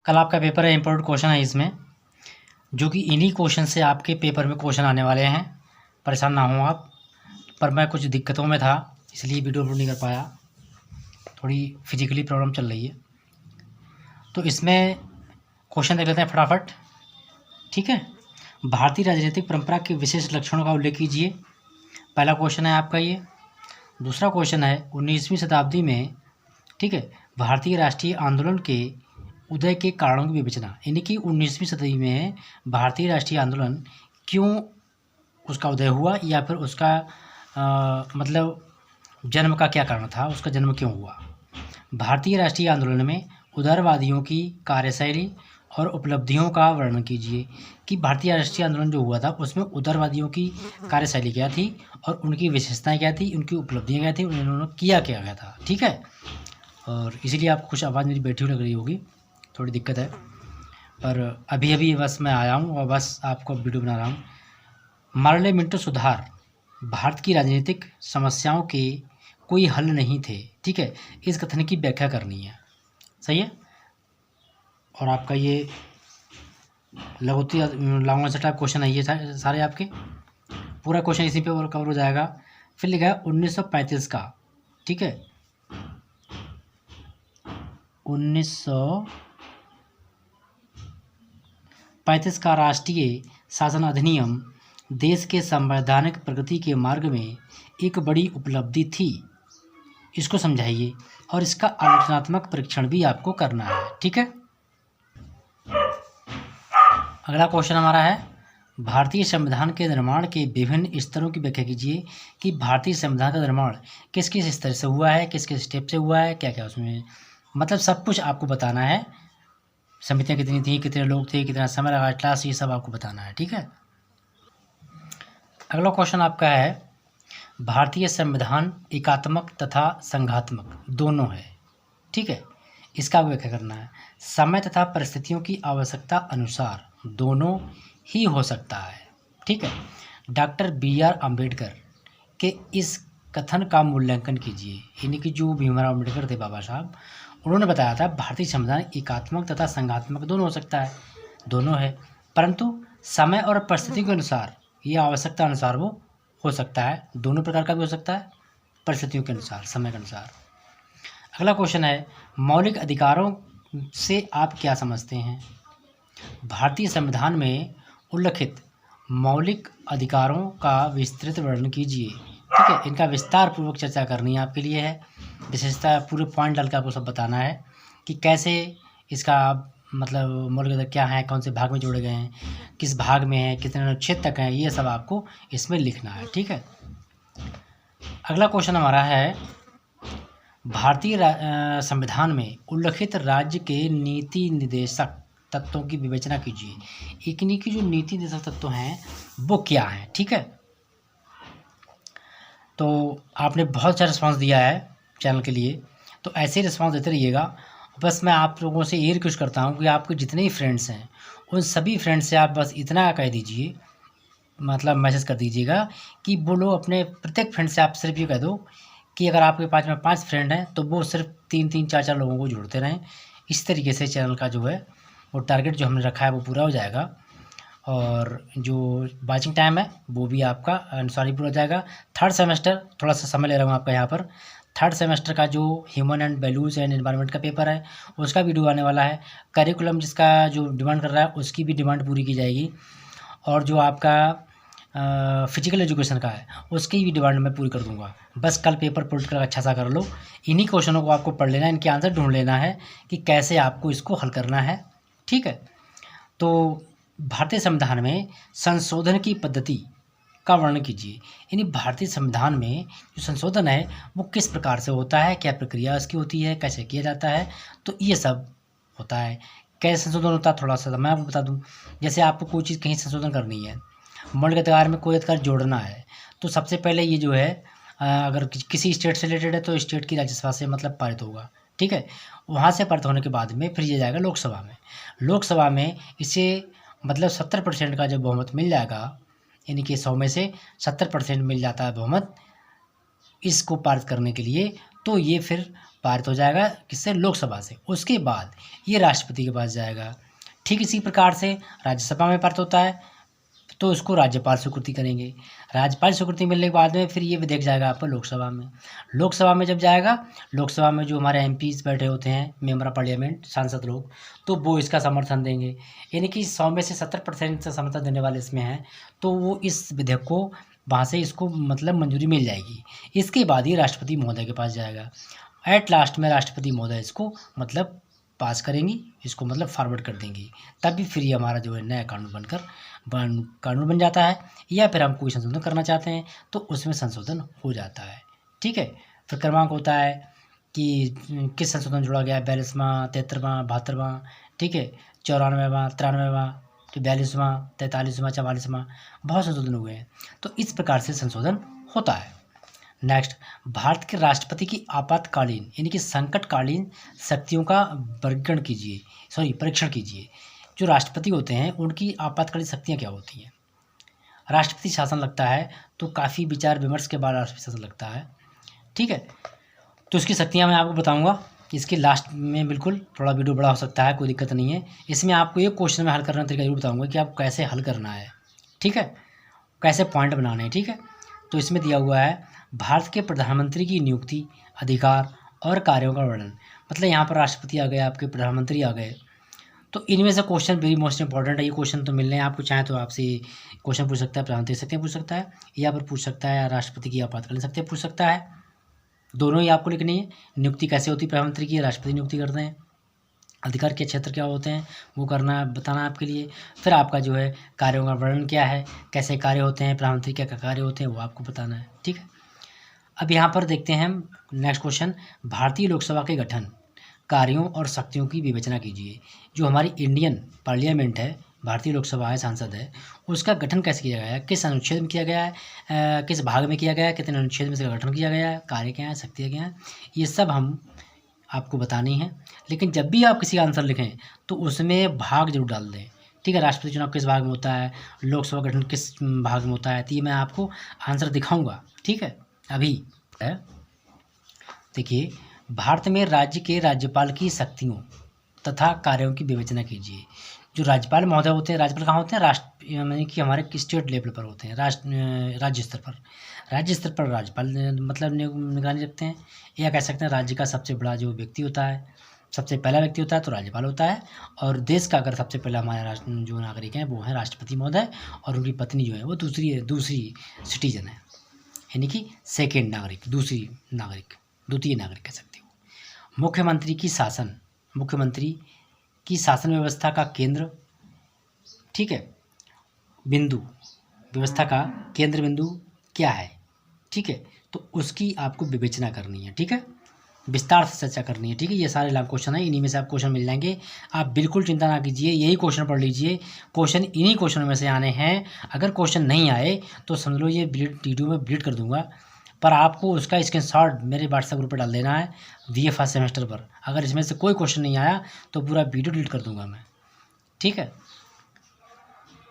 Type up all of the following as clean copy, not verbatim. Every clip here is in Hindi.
कल आपका पेपर है, इम्पोर्टेंट क्वेश्चन है इसमें, जो कि इन्हीं क्वेश्चन से आपके पेपर में क्वेश्चन आने वाले हैं। परेशान ना हो आप। पर मैं कुछ दिक्कतों में था, इसलिए वीडियो अपलोड नहीं कर पाया, थोड़ी फिजिकली प्रॉब्लम चल रही है। तो इसमें क्वेश्चन देख लेते हैं फटाफट। ठीक है। भारतीय राजनीतिक परंपरा के विशेष लक्षणों का उल्लेख कीजिए। पहला क्वेश्चन है आपका ये। दूसरा क्वेश्चन है 19वीं शताब्दी में, ठीक है, भारतीय राष्ट्रीय आंदोलन के उदय के कारणों की विवेचना, यानी कि 19वीं सदी में भारतीय राष्ट्रीय आंदोलन क्यों उसका उदय हुआ, या फिर उसका मतलब जन्म का क्या कारण था, उसका जन्म क्यों हुआ। भारतीय राष्ट्रीय आंदोलन में उदारवादियों की कार्यशैली और उपलब्धियों का वर्णन कीजिए कि भारतीय राष्ट्रीय आंदोलन जो हुआ था उसमें उदारवादियों की कार्यशैली क्या थी और उनकी विशेषताएं क्या थी, उनकी उपलब्धियां क्या थी, उन्होंने किया क्या गया था। ठीक है। और इसीलिए आपको कुछ आवाज़ मेरी बैठी हुई लग रही होगी, थोड़ी दिक्कत है, पर अभी अभी बस मैं आया हूँ और बस आपको वीडियो बना रहा हूँ। मार्ले मिंटो सुधार भारत की राजनीतिक समस्याओं के कोई हल नहीं थे। ठीक है। इस कथन की व्याख्या करनी है। सही है। और आपका ये लघु से टाइप क्वेश्चन है ये सारे आपके, पूरा क्वेश्चन इसी पे कवर हो जाएगा। फिर लिखा है 1935 का। ठीक है। 1935 का राष्ट्रीय शासन अधिनियम देश के संवैधानिक प्रगति के मार्ग में एक बड़ी उपलब्धि थी। इसको समझाइए और इसका आलोचनात्मक परीक्षण भी आपको करना है। ठीक है। अगला क्वेश्चन हमारा है, भारतीय संविधान के निर्माण के विभिन्न स्तरों की व्याख्या कीजिए कि भारतीय संविधान का निर्माण किस किस स्तर से हुआ है, किस किस स्टेप से हुआ है, क्या क्या उसमें, मतलब सब कुछ आपको बताना है। समितियाँ कितनी थी, कितने लोग थे, कितना समय लगा, क्लास, ये सब आपको बताना है। ठीक है। अगला क्वेश्चन आपका है, भारतीय संविधान एकात्मक तथा संघात्मक दोनों है। ठीक है। इसका व्याख्या करना है। समय तथा परिस्थितियों की आवश्यकता अनुसार दोनों ही हो सकता है। ठीक है। डॉक्टर BR अम्बेडकर के इस कथन का मूल्यांकन कीजिए, यानी कि जो भीमराव अम्बेडकर थे बाबा साहब, उन्होंने बताया था भारतीय संविधान एकात्मक तथा संघात्मक दोनों हो सकता है, दोनों है, परंतु समय और परिस्थिति के अनुसार, ये आवश्यकता अनुसार वो हो सकता है, दोनों प्रकार का भी हो सकता है, परिस्थितियों के अनुसार, समय के अनुसार। अगला क्वेश्चन है, मौलिक अधिकारों से आप क्या समझते हैं। भारतीय संविधान में उल्लिखित मौलिक अधिकारों का विस्तृत वर्णन कीजिए। ठीक है। इनका विस्तार पूर्वक चर्चा करनी है आपके लिए है, विशेषता पूरे पॉइंट डाल के आपको सब बताना है कि कैसे इसका मतलब मौलिक अधिकार क्या है, कौन से भाग में जोड़े गए हैं, किस भाग में है, कितने अनुच्छेद तक हैं, ये सब आपको इसमें लिखना है। ठीक है। अगला क्वेश्चन हमारा है, भारतीय संविधान में उल्लिखित राज्य के नीति निर्देशक तत्वों की विवेचना कीजिए। इनकी की जो नीति निर्देशक तत्व हैं वो क्या हैं। ठीक है। तो आपने बहुत अच्छा रिस्पांस दिया है चैनल के लिए, तो ऐसे ही रिस्पांस देते रहिएगा। बस मैं आप लोगों से ये रिक्वेस्ट करता हूँ कि आपके जितने ही फ्रेंड्स हैं उन सभी फ्रेंड्स से आप बस इतना कह दीजिए, मतलब मैसेज कर दीजिएगा कि वो लोग अपने प्रत्येक फ्रेंड से आप सिर्फ ये कह दो कि अगर आपके पास में 5 फ्रेंड हैं तो वो सिर्फ 3-3, 4-4 लोगों को जोड़ते रहें। इस तरीके से चैनल का जो है वो टारगेट जो हमने रखा है वो पूरा हो जाएगा, और जो वाचिंग टाइम है वो भी आपका अनुसार ही पूरा हो जाएगा। थर्ड सेमेस्टर, थोड़ा सा समय ले रहा हूँ आपका यहाँ पर, थर्ड सेमेस्टर का जो human and values and environment का पेपर है उसका वीडियो आने वाला है। करिकुलम जिसका जो डिमांड कर रहा है उसकी भी डिमांड पूरी की जाएगी, और जो आपका फिजिकल एजुकेशन का है उसकी भी डिमांड मैं पूरी कर दूंगा। बस कल पेपर पॉलिटिकल अच्छा सा कर लो। इन्हीं क्वेश्चनों को आपको पढ़ लेना है, इनके आंसर ढूंढ लेना है कि कैसे आपको इसको हल करना है। ठीक है। तो भारतीय संविधान में संशोधन की पद्धति का वर्णन कीजिए, यानी भारतीय संविधान में जो संशोधन है वो किस प्रकार से होता है, क्या प्रक्रिया उसकी होती है, कैसे किया जाता है, तो ये सब होता है। कैसे संशोधन होता है थोड़ा सा मैं आपको बता दूं। जैसे आपको कोई चीज़ कहीं संशोधन करनी है, मौलिक अधिकार में कोई अधिकार जोड़ना है, तो सबसे पहले ये जो है अगर किसी स्टेट से रिलेटेड है तो स्टेट की राज्यसभा से मतलब पारित होगा। ठीक है। वहाँ से पारित होने के बाद में फिर ये जाएगा लोकसभा में। लोकसभा में इसे मतलब 70% का जब बहुमत मिल जाएगा, यानी कि 100 में से 70% मिल जाता है बहुमत इसको पारित करने के लिए, तो ये फिर पारित हो जाएगा किससे, लोकसभा से। उसके बाद ये राष्ट्रपति के पास जाएगा। ठीक इसी प्रकार से राज्यसभा में पारित होता है तो उसको राज्यपाल स्वीकृति करेंगे। राज्यपाल स्वीकृति मिलने के बाद में फिर ये विधेयक जाएगा आपका लोकसभा में। लोकसभा में जब जाएगा, लोकसभा में जो हमारे एमपीज बैठे होते हैं, मेंबर ऑफ पार्लियामेंट, सांसद लोग, तो वो इसका समर्थन देंगे। यानी कि 100 में से 70% समर्थन देने वाले इसमें हैं, तो वो इस विधेयक को वहाँ से इसको मतलब मंजूरी मिल जाएगी। इसके बाद ये राष्ट्रपति महोदय के पास जाएगा। एट लास्ट में राष्ट्रपति महोदय इसको मतलब पास करेंगी, इसको मतलब फॉरवर्ड कर देंगी। तभी फिर ये हमारा जो है नया कानून बन जाता है। या फिर हम कोई संशोधन करना चाहते हैं तो उसमें संशोधन हो जाता है। ठीक है। फिर क्रमांक होता है कि किस संशोधन जोड़ा गया है, 42वां, 73वां, 72वां, ठीक है, 94वां, 93वां, 42वां, 43वां, 44वां, बहुत संशोधन हुए हैं। तो इस प्रकार से संशोधन होता है। नेक्स्ट, भारत के राष्ट्रपति की आपातकालीन यानी कि संकटकालीन शक्तियों का परीक्षण कीजिए। जो राष्ट्रपति होते हैं उनकी आपातकालीन शक्तियाँ क्या होती हैं। राष्ट्रपति शासन लगता है तो काफ़ी विचार विमर्श के बाद राष्ट्रपति शासन लगता है। ठीक है। तो इसकी शक्तियाँ मैं आपको बताऊंगा कि इसके लास्ट में बिल्कुल थोड़ा वीडियो बड़ा हो सकता है, कोई दिक्कत नहीं है। इसमें आपको एक क्वेश्चन में हल करने का तरीका जरूर बताऊँगा कि आपको कैसे हल करना है। ठीक है, कैसे पॉइंट बनाने हैं। ठीक है। तो इसमें दिया हुआ है भारत के प्रधानमंत्री की नियुक्ति, अधिकार और कार्यों का वर्णन। मतलब यहाँ पर राष्ट्रपति आ गए, आपके प्रधानमंत्री आ गए, तो इनमें से क्वेश्चन वेरी मोस्ट इंपॉर्टेंट है। ये क्वेश्चन तो मिलने हैं आपको, चाहे तो आपसे क्वेश्चन पूछ सकता है, प्रधानमंत्री शक्तियाँ पूछ सकता है, या फिर पूछ सकता है राष्ट्रपति की आपातकालीन शक्तियाँ पूछ सकता है। दोनों ही आपको लिखनी है। नियुक्ति कैसे होती है प्रधानमंत्री की, राष्ट्रपति नियुक्ति करते हैं। अधिकार के क्षेत्र क्या होते हैं वो करना बताना आपके लिए। फिर आपका जो है कार्यों का वर्णन क्या है, कैसे कार्य होते हैं, प्रधानमंत्री क्या क्या कार्य होते हैं वो आपको बताना है। ठीक है। अब यहाँ पर देखते हैं हम नेक्स्ट क्वेश्चन, भारतीय लोकसभा के गठन, कार्यों और शक्तियों की विवेचना कीजिए। जो हमारी इंडियन पार्लियामेंट है, भारतीय लोकसभा है, सांसद है, उसका गठन कैसे किया गया है, किस अनुच्छेद में किया गया है, किस भाग में किया गया है, कितने अनुच्छेद में इसका गठन किया गया है, कार्य क्या है, शक्तियाँ क्या हैं, ये सब हम आपको बतानी है। लेकिन जब भी आप किसी का आंसर लिखें तो उसमें भाग जरूर डाल दें। ठीक है। राष्ट्रपति चुनाव किस भाग में होता है, लोकसभा गठन किस भाग में होता है, तो ये मैं आपको आंसर दिखाऊंगा। ठीक है। अभी देखिए, भारत में राज्य के राज्यपाल की शक्तियों तथा कार्यों की विवेचना कीजिए। जो राज्यपाल महोदय होते हैं, राज्यपाल कहाँ होते हैं, राष्ट्र यानी कि हमारे स्टेट लेवल पर होते हैं, राज्य स्तर पर। राज्य स्तर पर राज्यपाल मतलब निगरानी रखते हैं, या कह सकते हैं राज्य का सबसे बड़ा जो व्यक्ति होता है, सबसे पहला व्यक्ति होता है तो राज्यपाल होता है। और देश का अगर सबसे पहला हमारा जो नागरिक हैं वो है राष्ट्रपति महोदय, और उनकी पत्नी जो है वो दूसरी सिटीजन है, यानी कि सेकेंड नागरिक, द्वितीय नागरिक कह सकते हो। मुख्यमंत्री की शासन व्यवस्था का केंद्र, ठीक है, बिंदु, व्यवस्था का केंद्र बिंदु क्या है। ठीक है। तो उसकी आपको विवेचना करनी है। ठीक है। विस्तार से चर्चा करनी है। ठीक है। ये सारे लॉन्ग क्वेश्चन है, इन्हीं में से आप क्वेश्चन मिल जाएंगे। आप बिल्कुल चिंता ना कीजिए, यही क्वेश्चन पढ़ लीजिए, क्वेश्चन इन्हीं क्वेश्चनों में से आने हैं। अगर क्वेश्चन नहीं आए तो समझ लो ये वीडियो में डिलीट कर दूंगा, पर आपको उसका स्क्रीनशॉट मेरे व्हाट्सएप ग्रुप पर डाल देना है VA फर्स्ट सेमेस्टर पर। अगर इसमें से कोई क्वेश्चन नहीं आया तो पूरा वीडियो डिलीट कर दूंगा मैं। ठीक है।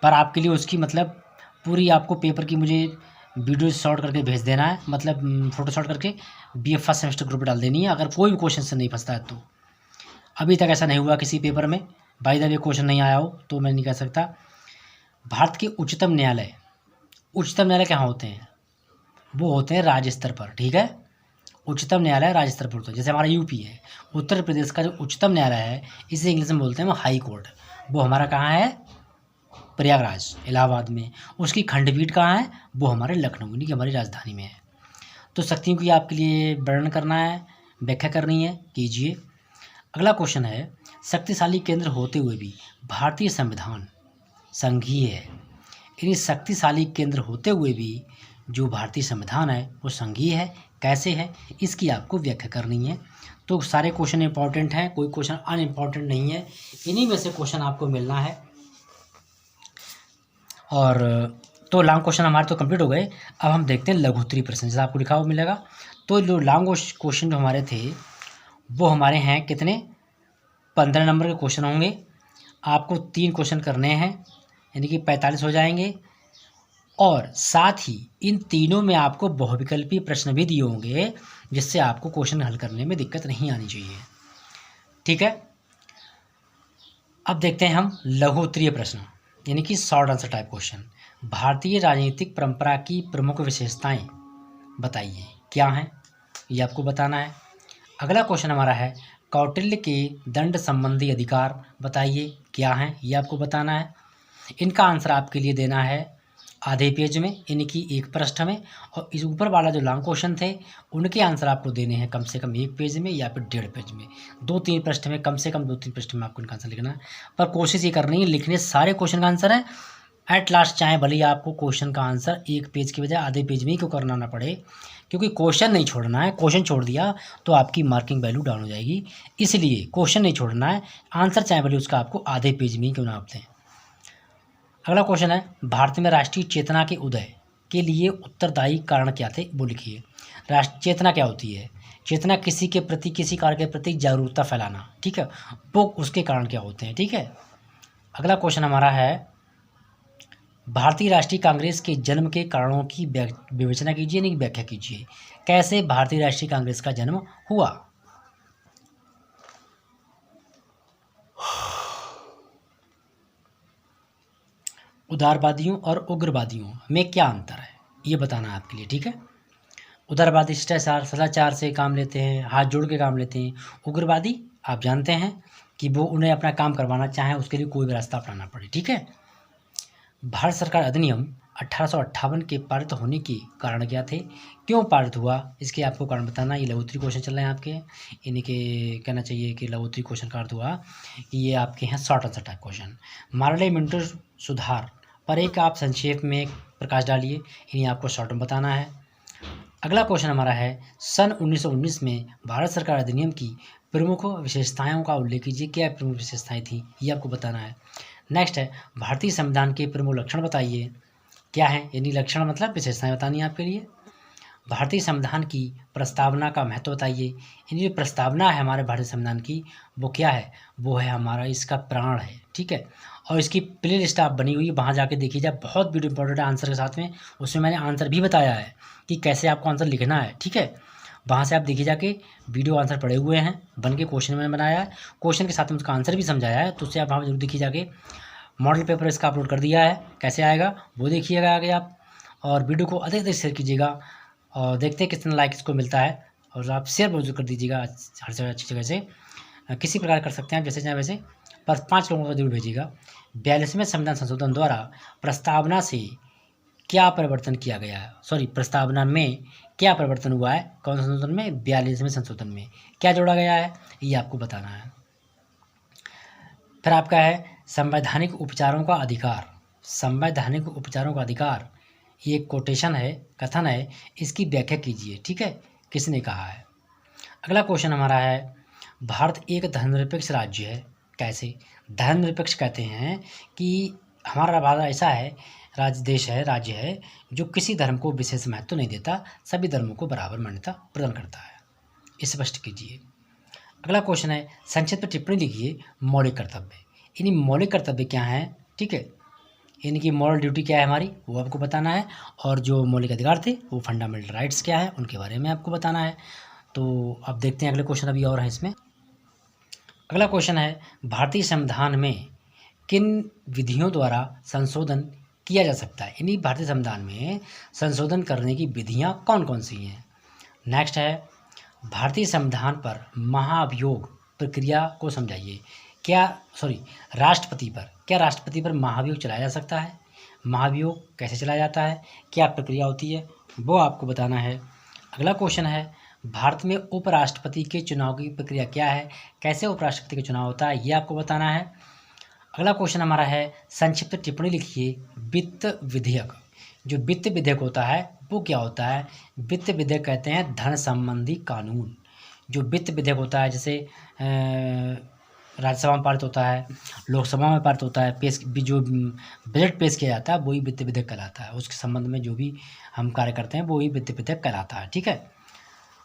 पर आपके लिए उसकी मतलब पूरी आपको पेपर की मुझे वीडियो शॉट करके भेज देना है, मतलब फ़ोटो शॉट करके BA फर्स्ट सेमेस्टर ग्रुप पर डाल देनी है। अगर कोई भी क्वेश्चन से नहीं फंसता है तो, अभी तक ऐसा नहीं हुआ किसी पेपर में बाय द वे क्वेश्चन नहीं आया हो तो मैं नहीं कह सकता। भारत के उच्चतम न्यायालय कहाँ होते हैं, वो होते हैं राज्य स्तर पर। ठीक है। उच्चतम न्यायालय राज्य स्तर पर होता है। जैसे हमारा यूपी है, उत्तर प्रदेश का जो उच्चतम न्यायालय है, इसे इंग्लिश में बोलते हैं वो हाई कोर्ट, वो हमारा कहाँ है, प्रयागराज, इलाहाबाद में। उसकी खंडपीठ कहाँ है, वो हमारे लखनऊ यानी कि हमारी राजधानी में है। तो शक्तियों की आपके लिए वर्णन करना है, व्याख्या करनी है, कीजिए। अगला क्वेश्चन है, शक्तिशाली केंद्र होते हुए भी भारतीय संविधान संघीय है। यानी शक्तिशाली केंद्र होते हुए भी जो भारतीय संविधान है वो संघीय है, कैसे है, इसकी आपको व्याख्या करनी है। तो सारे क्वेश्चन इंपॉर्टेंट हैं, कोई क्वेश्चन अनइम्पॉर्टेंट नहीं है, इन्हीं में से क्वेश्चन आपको मिलना है। और तो लॉन्ग क्वेश्चन हमारे तो कंप्लीट हो गए। अब हम देखते हैं लघुत्तरी प्रश्न, जैसा आपको लिखा हुआ मिलेगा। तो जो लॉन्ग क्वेश्चन जो हमारे थे वो हमारे हैं कितने, 15 नंबर के क्वेश्चन होंगे। आपको 3 क्वेश्चन करने हैं, यानी कि 45 हो जाएंगे। और साथ ही इन तीनों में आपको बहुविकल्पी प्रश्न भी दिए होंगे, जिससे आपको क्वेश्चन हल करने में दिक्कत नहीं आनी चाहिए। ठीक है, अब देखते हैं हम लघु उत्तरीय प्रश्न, यानी कि शॉर्ट आंसर टाइप क्वेश्चन। भारतीय राजनीतिक परंपरा की प्रमुख विशेषताएं बताइए, क्या हैं, ये आपको बताना है। अगला क्वेश्चन हमारा है कौटिल्य के दंड संबंधी अधिकार बताइए, क्या हैं, ये आपको बताना है। इनका आंसर आपके लिए देना है आधे पेज में, यानी कि एक पृष्ठ में, और इस ऊपर वाला जो लॉन्ग क्वेश्चन थे उनके आंसर आपको देने हैं कम से कम एक पेज में या फिर 1.5 पेज में, 2-3 पृष्ठ में, कम से कम 2-3 पृष्ठ में आपको इनका आंसर लिखना है। पर कोशिश ये करनी है लिखने सारे क्वेश्चन का आंसर है एट लास्ट, चाहे भले ही आपको क्वेश्चन का आंसर एक पेज की बजाय आधे पेज में ही क्यों करना ना पड़े, क्योंकि क्वेश्चन नहीं छोड़ना है। क्वेश्चन छोड़ दिया तो आपकी मार्किंग वैल्यू डाउन हो जाएगी, इसलिए क्वेश्चन नहीं छोड़ना है, आंसर चाहे भले उसका आपको आधे पेज में ही क्यों ना आप दें। अगला क्वेश्चन है भारत में राष्ट्रीय चेतना के उदय के लिए उत्तरदायी कारण क्या थे, वो लिखिए। राष्ट्र चेतना क्या होती है? चेतना किसी के प्रति, किसी कार्य के प्रति जागरूकता फैलाना, ठीक है, वो उसके कारण क्या होते हैं। ठीक है, अगला क्वेश्चन हमारा है भारतीय राष्ट्रीय कांग्रेस के जन्म के कारणों की विवेचना कीजिए, नहीं व्याख्या कीजिए। कैसे भारतीय राष्ट्रीय कांग्रेस का जन्म हुआ? उदारवादियों और उग्रवादियों में क्या अंतर है, ये बताना है आपके लिए। ठीक है, उदारवादी शिष्टाचार सदाचार से काम लेते हैं, हाथ जोड़ के काम लेते हैं। उग्रवादी आप जानते हैं कि वो उन्हें अपना काम करवाना चाहें उसके लिए कोई भी रास्ता अपनाना पड़े। ठीक है, भारत सरकार अधिनियम 1858 के पारित होने के कारण क्या थे, क्यों पारित हुआ, इसके आपको कारण बताना। ये लघु उत्तरीय क्वेश्चन चल रहे हैं आपके, इन्हीं के कहना चाहिए कि लघु उत्तरीय क्वेश्चन का अर्थ हुआ कि ये आपके हैं short answer type question. Morley Minto सुधार पर एक आप संक्षेप में प्रकाश डालिए, इन्हें आपको शॉर्ट में बताना है। अगला क्वेश्चन हमारा है सन 1919 में भारत सरकार अधिनियम की प्रमुख विशेषताओं का उल्लेख कीजिए। क्या प्रमुख विशेषताएं थी, ये आपको बताना है। नेक्स्ट है भारतीय संविधान के प्रमुख लक्षण बताइए, क्या है, यानी लक्षण मतलब विशेषताएं बतानी है आपके लिए। भारतीय संविधान की प्रस्तावना का महत्व बताइए, यानी जो प्रस्तावना है हमारे भारतीय संविधान की वो क्या है, वो है हमारा इसका प्राण है। ठीक है, और इसकी प्ले लिस्ट आप बनी हुई है, वहाँ जाके देखिए जाए, बहुत वीडियो इंपॉर्टेंट है आंसर के साथ में, उसमें मैंने आंसर भी बताया है कि कैसे आपको आंसर लिखना है। ठीक है, वहाँ से आप देखिए जाके वीडियो आंसर पड़े हुए हैं बन के, क्वेश्चन मैंने बनाया है, क्वेश्चन के साथ में उसका आंसर भी समझाया है, तो उससे आप वहाँ जरूर देखिए जाके। मॉडल पेपर इसका अपलोड कर दिया है, कैसे आएगा वो देखिएगा आगे आप, और वीडियो को अधिक अधिक शेयर कीजिएगा, और देखते हैं कितना लाइक इसको मिलता है, और आप शेयर जरूर कर दीजिएगा हर जगह, अच्छी जगह से, किसी प्रकार कर सकते हैं आप जैसे चाहे वैसे, पर 5 लोगों को जरूर भेजिएगा। 42वें संविधान संशोधन द्वारा प्रस्तावना से क्या परिवर्तन किया गया है, सॉरी प्रस्तावना में क्या परिवर्तन हुआ है, कौन सा संशोधन में, 42वें संशोधन में क्या जोड़ा गया है, ये आपको बताना है। फिर आपका है संवैधानिक उपचारों का अधिकार। संवैधानिक उपचारों का अधिकार ये एक कोटेशन है, कथन है, इसकी व्याख्या कीजिए। ठीक है, किसने कहा है। अगला क्वेश्चन हमारा है भारत एक धर्मनिरपेक्ष राज्य है, कैसे। धर्मनिरपेक्ष कहते हैं कि हमारा भारत ऐसा है राज्य है जो किसी धर्म को विशेष महत्व नहीं देता, सभी धर्मों को बराबर मान्यता प्रदान करता है, स्पष्ट कीजिए। अगला क्वेश्चन है संक्षिप्त टिप्पणी लिखिए मौलिक कर्तव्य, यानी मौलिक कर्तव्य क्या है। ठीक है, यानी कि मॉरल ड्यूटी क्या है हमारी, वो आपको बताना है, और जो मौलिक अधिकार थे वो फंडामेंटल राइट्स क्या है उनके बारे में आपको बताना है। तो अब देखते हैं अगले क्वेश्चन अभी और है इसमें। अगला क्वेश्चन है भारतीय संविधान में किन विधियों द्वारा संशोधन किया जा सकता है, यानी भारतीय संविधान में संशोधन करने की विधियां कौन कौन सी हैं। नेक्स्ट है भारतीय संविधान पर महाभियोग प्रक्रिया को समझाइए। क्या राष्ट्रपति पर महाभियोग चलाया जा सकता है, महाभियोग कैसे चलाया जाता है, क्या प्रक्रिया होती है, वो आपको बताना है। अगला क्वेश्चन है भारत में उपराष्ट्रपति के चुनाव की प्रक्रिया क्या है, कैसे उपराष्ट्रपति का चुनाव होता है, ये आपको बताना है। अगला क्वेश्चन हमारा है संक्षिप्त टिप्पणी लिखिए वित्त विधेयक। जो वित्त विधेयक होता है वो क्या होता है, वित्त विधेयक कहते हैं धन संबंधी कानून। जो वित्त विधेयक होता है जैसे राज्यसभा में पारित होता है, लोकसभा में पारित होता है, जो बजट पेश किया जाता है वही वित्त विधेयक कहलाता है, उसके संबंध में जो भी हम कार्य करते हैं वही वित्त विधेयक कहलाता है। ठीक है,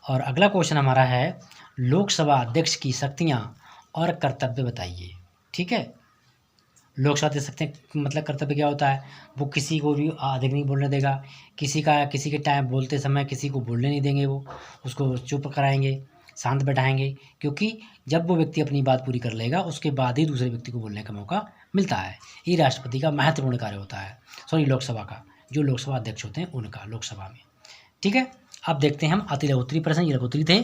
और अगला क्वेश्चन हमारा है लोकसभा अध्यक्ष की शक्तियाँ और कर्तव्य बताइए। ठीक है, लोकसभा दे सकते हैं, मतलब कर्तव्य क्या होता है, वो किसी को भी अधिक नहीं बोलने देगा, किसी के टाइम बोलते समय किसी को बोलने नहीं देंगे, वो उसको चुप कराएंगे, शांत बैठाएंगे, क्योंकि जब वो व्यक्ति अपनी बात पूरी कर लेगा उसके बाद ही दूसरे व्यक्ति को बोलने का मौका मिलता है। ये राष्ट्रपति का महत्वपूर्ण कार्य होता है, सॉरी लोकसभा का, जो लोकसभा अध्यक्ष होते हैं उनका लोकसभा में। ठीक है, अब देखते हैं हम अति लघु उत्तरीय प्रश्न, ये लघु उत्तरीय थे।